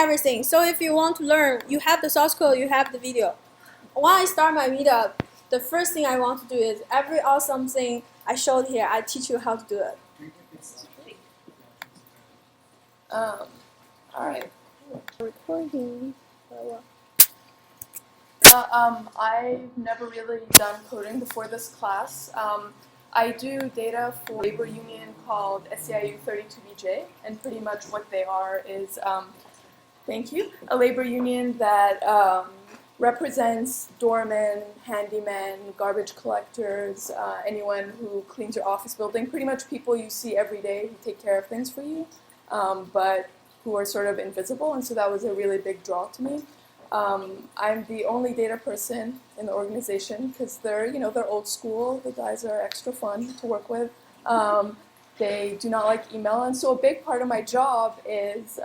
everything. So if you want to learn, you have the source code, you have the video. When I start my meetup, the first thing I want to do is every awesome thing I showed here, I teach you how to do it. All right. Recording. I've never really done coding before this class. I do data for a labor union called SEIU 32BJ, and pretty much what they are is, thank you, a labor union that represents doormen, handymen, garbage collectors, anyone who cleans your office building, pretty much people you see every day who take care of things for you, but who are sort of invisible, and so that was a really big draw to me. I'm the only data person in the organization because they're old school. The guys are extra fun to work with. They do not like email, and so a big part of my job is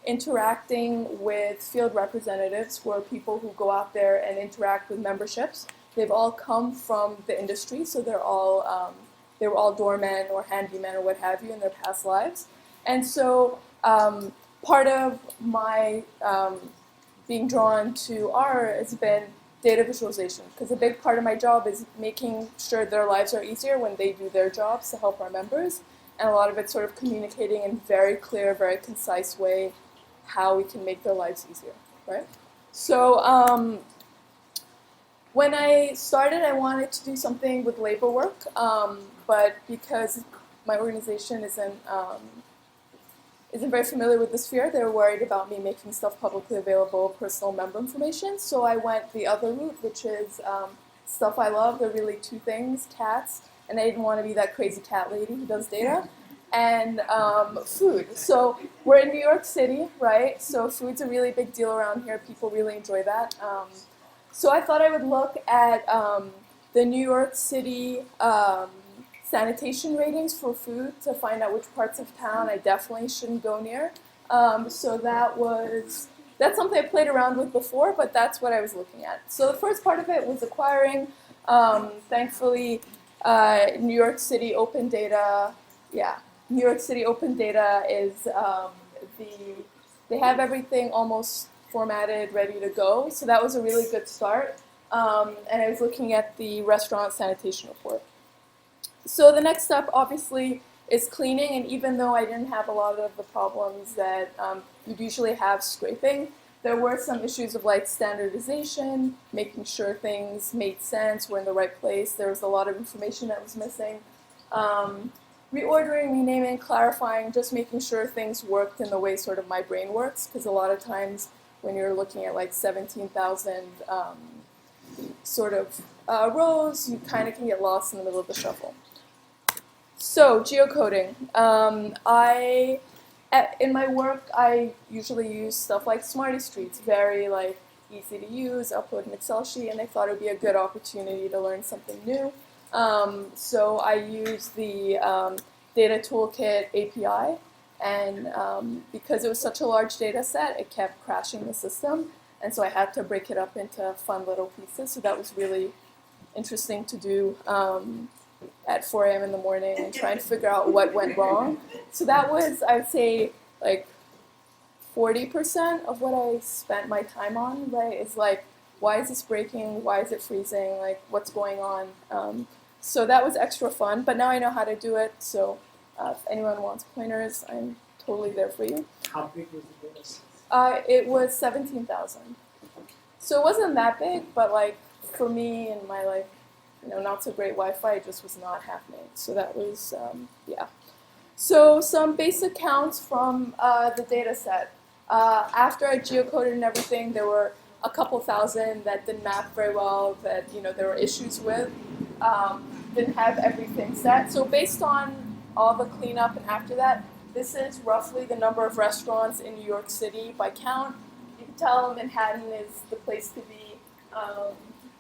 interacting with field representatives, who are people who go out there and interact with memberships. They've all come from the industry, so they were all doormen or handymen or what have you in their past lives, and so part of my being drawn to R has been data visualization, because a big part of my job is making sure their lives are easier when they do their jobs to help our members, and a lot of it's sort of communicating in very clear, very concise way how we can make their lives easier, right? So when I started, I wanted to do something with labor work, but because my organization isn't very familiar with the sphere, they were worried about me making stuff publicly available, personal member information, so I went the other route, which is stuff I love. They're really two things: cats, and I didn't want to be that crazy cat lady who does data, and food. So we're in New York City, right? So food's a really big deal around here. People really enjoy that. So I thought I would look at the New York City sanitation ratings for food to find out which parts of town I definitely shouldn't go near. So that's something I played around with before, but that's what I was looking at. So the first part of it was acquiring. Thankfully, New York City Open Data, New York City Open Data is they have everything almost formatted, ready to go. So that was a really good start. And I was looking at the restaurant sanitation report. So the next step, obviously, is cleaning, and even though I didn't have a lot of the problems that you'd usually have scraping, there were some issues of like standardization, making sure things made sense, were in the right place. There was a lot of information that was missing. Reordering, renaming, clarifying, just making sure things worked in the way sort of my brain works, because a lot of times when you're looking at like 17,000 sort of rows, you kind of can get lost in the middle of the shuffle. So, geocoding. In my work, I usually use stuff like Smarty Streets, very like easy to use, upload an Excel sheet, and I thought it would be a good opportunity to learn something new. So I use the Data Toolkit API, and because it was such a large data set, it kept crashing the system, and so I had to break it up into fun little pieces, so that was really interesting to do at 4 a.m. in the morning and try and figure out what went wrong. So that was, I would say, like 40% of what I spent my time on, right? Is like, why is this breaking? Why is it freezing? Like, what's going on? So that was extra fun, but now I know how to do it, so if anyone wants pointers, I'm totally there for you. How big was the data set? It was 17,000. So it wasn't that big, but like, for me and my like, not so great Wi-Fi, it just was not happening. So that was, yeah. So some basic counts from the data set. After I geocoded and everything, there were a couple thousand that didn't map very well, that there were issues with. Didn't have everything set. So based on all the cleanup and after that, this is roughly the number of restaurants in New York City by count. You can tell Manhattan is the place to be.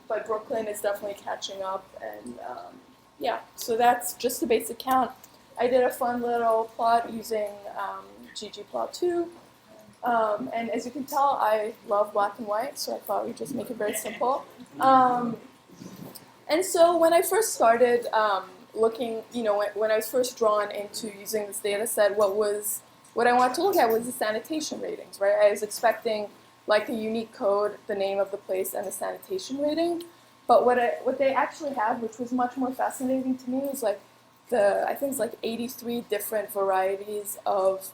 But Brooklyn is definitely catching up, and yeah, so that's just a basic count. I did a fun little plot using ggplot2, and as you can tell, I love black and white, so I thought we'd just make it very simple. And so when I first started looking, when I was first drawn into using this data set, what was what I wanted to look at was the sanitation ratings, right? I was expecting like a unique code, the name of the place, and the sanitation rating. But what they actually have, which was much more fascinating to me, is like I think it's like 83 different varieties of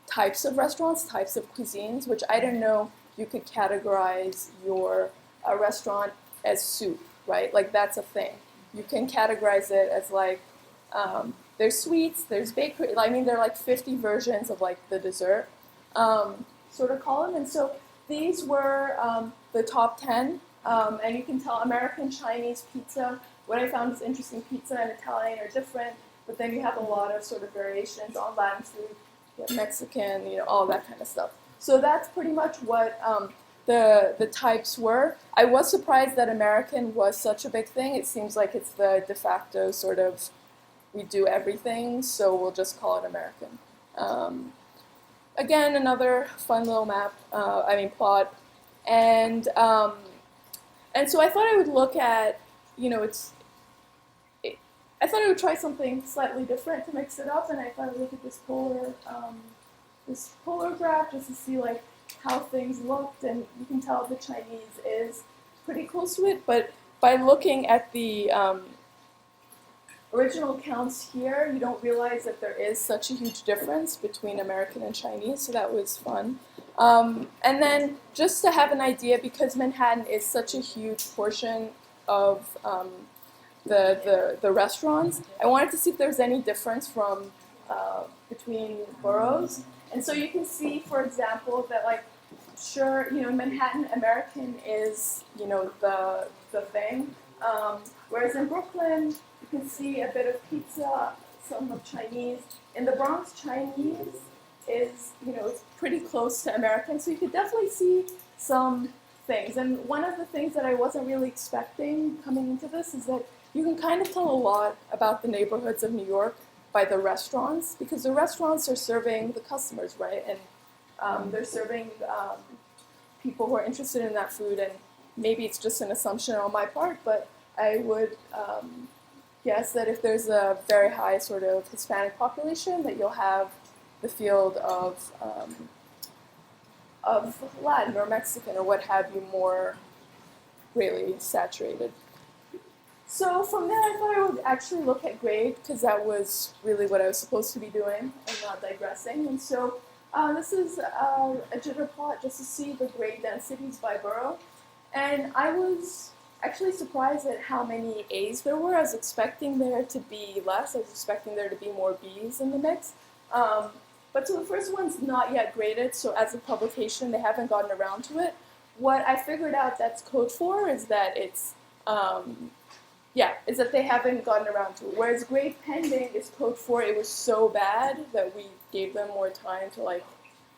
types of restaurants, types of cuisines, which I didn't know you could categorize your restaurant as soup, right? Like that's a thing. You can categorize it as like, there's sweets, there's bakery, I mean, there are like 50 versions of like the dessert sort of column. And so these were the top 10, and you can tell American, Chinese, pizza. What I found is interesting, pizza and Italian are different, but then you have a lot of sort of variations on Latin food, Mexican, all that kind of stuff. So that's pretty much what the types were. I was surprised that American was such a big thing. It seems like it's the de facto sort of, we do everything, so we'll just call it American. Again, another fun little map, plot. And so I thought I would look at, I thought I would try something slightly different to mix it up, and I thought I'd look at this polar graph just to see like how things looked, and you can tell the Chinese is pretty close to it, but by looking at the original counts here, you don't realize that there is such a huge difference between American and Chinese, so that was fun. And then just to have an idea, because Manhattan is such a huge portion of the restaurants, I wanted to see if there's any difference from between boroughs. And so you can see, for example, that like, sure, in Manhattan, American is, the thing. Whereas in Brooklyn, you can see a bit of pizza, some of Chinese. In the Bronx, Chinese is, it's pretty close to American, so you could definitely see some things. And one of the things that I wasn't really expecting coming into this is that you can kind of tell a lot about the neighborhoods of New York by the restaurants, because the restaurants are serving the customers, right? And they're serving people who are interested in that food, and maybe it's just an assumption on my part, but I would guess that if there's a very high sort of Hispanic population, that you'll have the field of Latin or Mexican or what have you more really saturated. So from there, I thought I would actually look at grade, because that was really what I was supposed to be doing and not digressing. And so this is a jitter plot just to see the grade densities by borough. And I was actually surprised at how many A's there were. I was expecting there to be less. I was expecting there to be more B's in the mix. But so the first one's not yet graded, so as a publication, they haven't gotten around to it. What I figured out that's code for is that it's is that they haven't gotten around to it. Whereas grade pending is code for it was so bad that we gave them more time to like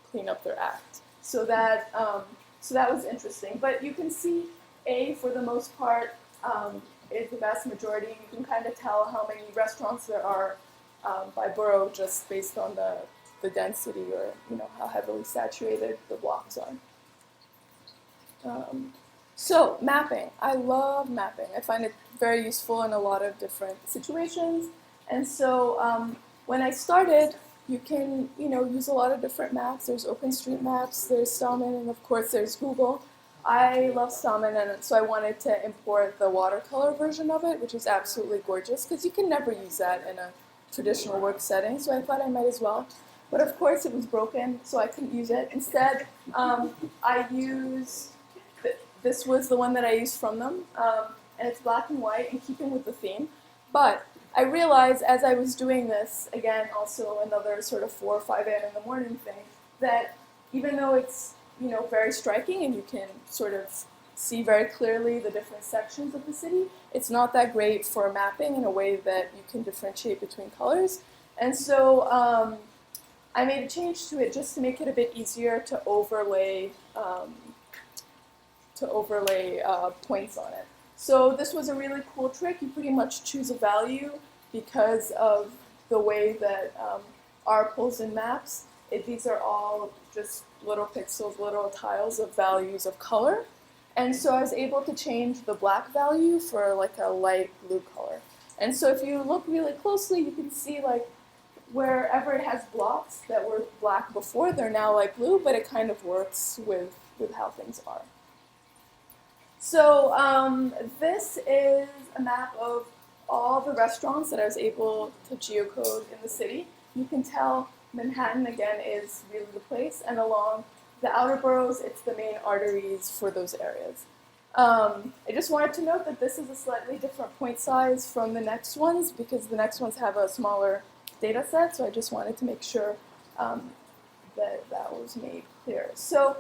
clean up their act. So that was interesting. But you can see A, for the most part, is the vast majority. You can kind of tell how many restaurants there are by borough just based on the density or how heavily saturated the blocks are. So mapping, I love mapping. I find it very useful in a lot of different situations. And so when I started, you can use a lot of different maps. There's OpenStreetMaps, there's Stallman, and of course there's Google. I love Stallman, and so I wanted to import the watercolor version of it, which is absolutely gorgeous, because you can never use that in a traditional work setting, so I thought I might as well. But of course it was broken, so I couldn't use it. Instead, I used, this was the one that I used from them, and it's black and white in keeping with the theme. But I realized as I was doing this, again, also another sort of 4 or 5 a.m. in the morning thing, that even though it's very striking and you can sort of see very clearly the different sections of the city, it's not that great for mapping in a way that you can differentiate between colors. And so I made a change to it just to make it a bit easier to overlay points on it. So this was a really cool trick. You pretty much choose a value because of the way that R pulls in maps. These are all just little pixels, little tiles of values of color. And so I was able to change the black value for like a light blue color. And so if you look really closely, you can see like wherever it has blocks that were black before, they're now like blue, but it kind of works with how things are. So this is a map of all the restaurants that I was able to geocode in the city. You can tell Manhattan, again, is really the place, and along the outer boroughs, it's the main arteries for those areas. I just wanted to note that this is a slightly different point size from the next ones, because the next ones have a smaller data set, so I just wanted to make sure that that was made clear. So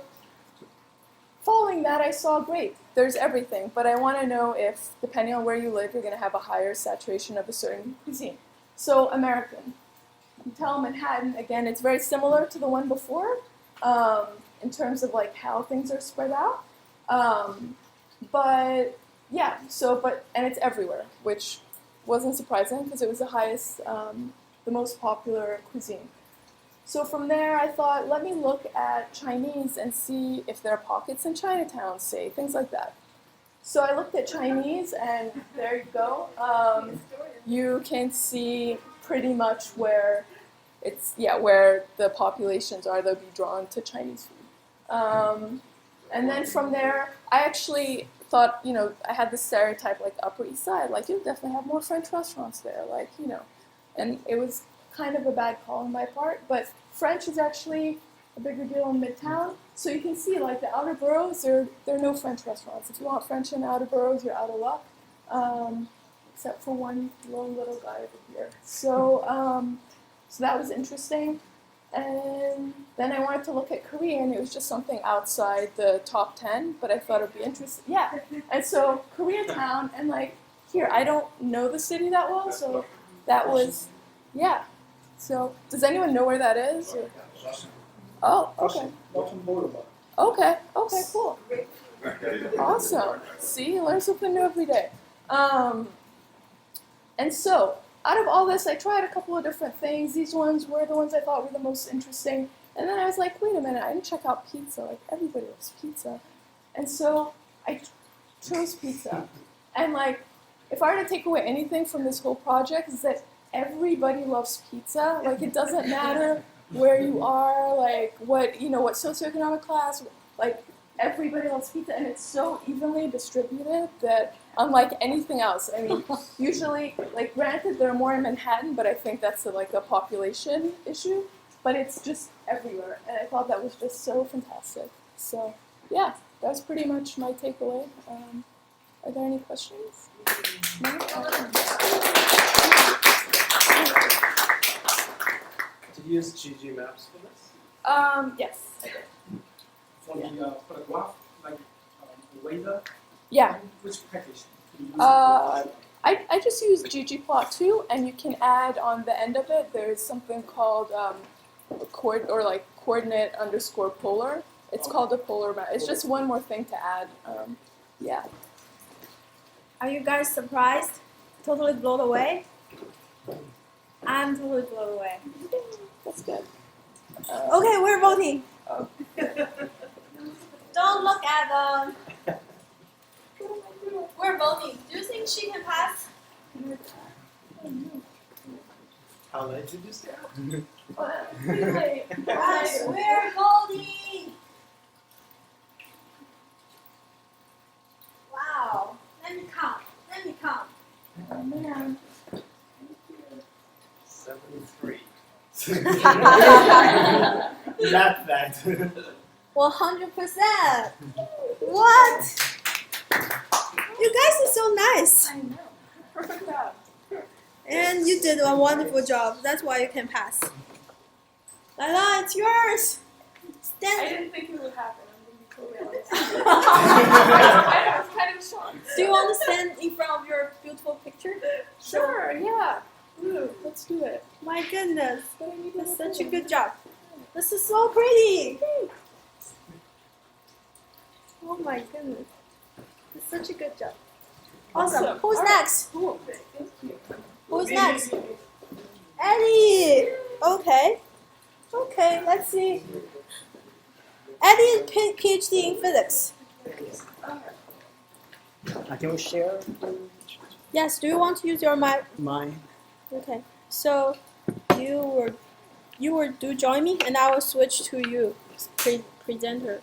following that, I saw, great, there's everything, but I want to know if, depending on where you live, you're going to have a higher saturation of a certain cuisine. So American. You tell Manhattan, again, it's very similar to the one before in terms of like how things are spread out. But yeah, and it's everywhere, which wasn't surprising because it was the highest, the most popular cuisine. So from there, I thought, let me look at Chinese and see if there are pockets in Chinatown, say, things like that. So I looked at Chinese, and there you go. You can see pretty much where it's, where the populations are. They'll be drawn to Chinese food. And then from there, I actually thought, I had this stereotype, like Upper East Side, like you'll definitely have more French restaurants there, like, and it was kind of a bad call on my part, but French is actually a bigger deal in Midtown. So you can see, like, the outer boroughs, there are no French restaurants. If you want French in the outer boroughs, you're out of luck, except for one lone little guy over here. So, so that was interesting. And then I wanted to look at Korean. It was just something outside the top 10, but I thought it would be interesting. Yeah, and so Koreatown, and like, here, I don't know the city that well, so that was, yeah. So, does anyone know where that is? Or? Oh, okay. Okay, cool. Awesome. See, you learn something new every day. And so, out of all this, I tried a couple of different things. These ones were the ones I thought were the most interesting. And then I was like, wait a minute, I didn't check out pizza. Like, everybody loves pizza. And so, I chose pizza. And like, if I were to take away anything from this whole project, is that everybody loves pizza. Like, it doesn't matter where you are, like what socioeconomic class, like everybody loves pizza, and it's so evenly distributed that unlike anything else, I mean, usually, like, granted there are more in Manhattan, but I think that's like a population issue, but it's just everywhere, and I thought that was just so fantastic. So yeah, that was pretty much my takeaway. Are there any questions? No? Did you use GG Maps for this? Yes, I did. For the graph, like the weather? Yeah. Which package? I just use ggplot2, and you can add on the end of it, there's something called coordinate underscore polar. It's called a polar map. It's just one more thing to add. Yeah. Are you guys surprised? Totally blown away? I'm totally blown away. That's good. Okay, we're voting. Don't look at them. We're voting. Do you think she can pass? How late did you stay up? Pretty late. Guys, we're voting. Wow. Let me count. Oh, man. 73. Not that. 100%. What? You guys are so nice. I know. Perfect job. And you did a wonderful job. That's why you can pass. Laila, it's yours. I Stand. didn't think it would happen. I'm going to be totally honest. I was kind of shocked. Do you want to stand in front of your beautiful picture? Sure, yeah. Ooh, let's do it. My goodness. That's such a good job. This is so pretty. Oh my goodness. It's such a good job. Awesome. Who's next? Cool. Thank you. Who's next? Eddie. Okay. Okay, let's see. Eddie is PhD in physics. Can we share Yes, do you want to use your mic? mine? Okay. So you will do join me, and I will switch to you, presenter.